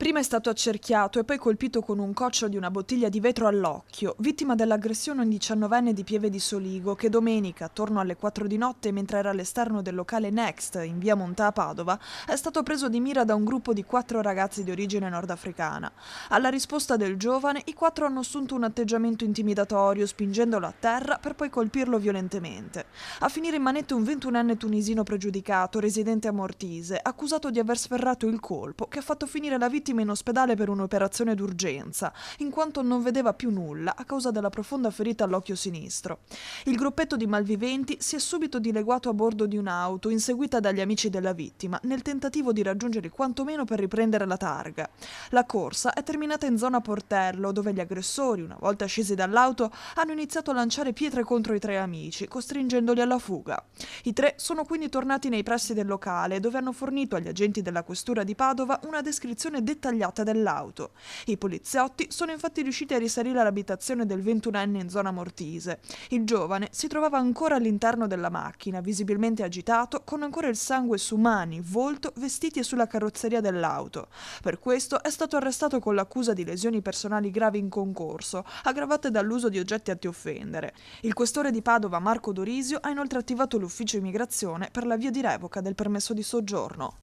Prima è stato accerchiato e poi colpito con un coccio di una bottiglia di vetro all'occhio, vittima dell'aggressione un 19enne di Pieve di Soligo che domenica, attorno alle 4 di notte, mentre era all'esterno del locale Next in via Montà a Padova, è stato preso di mira da un gruppo di 4 ragazzi di origine nordafricana. Alla risposta del giovane, i 4 hanno assunto un atteggiamento intimidatorio, spingendolo a terra per poi colpirlo violentemente. A finire in manette un 21enne tunisino pregiudicato, residente a Mortise, accusato di aver sferrato il colpo che ha fatto finire la vittima in ospedale per un'operazione d'urgenza, in quanto non vedeva più nulla a causa della profonda ferita all'occhio sinistro. Il gruppetto di malviventi si è subito dileguato a bordo di un'auto, inseguita dagli amici della vittima, nel tentativo di raggiungere quantomeno per riprendere la targa. La corsa è terminata in zona Portello, dove gli aggressori, una volta scesi dall'auto, hanno iniziato a lanciare pietre contro i 3 amici, costringendoli alla fuga. I 3 sono quindi tornati nei pressi del locale, dove hanno fornito agli agenti della questura di Padova una descrizione dettagliata dell'auto. I poliziotti sono infatti riusciti a risalire all'abitazione del 21enne in zona Mortise. Il giovane si trovava ancora all'interno della macchina, visibilmente agitato, con ancora il sangue su mani, volto, vestiti e sulla carrozzeria dell'auto. Per questo è stato arrestato con l'accusa di lesioni personali gravi in concorso, aggravate dall'uso di oggetti antioffendere. Il questore di Padova, Marco Dorisio, ha inoltre attivato l'ufficio immigrazione per l'avvio di revoca del permesso di soggiorno.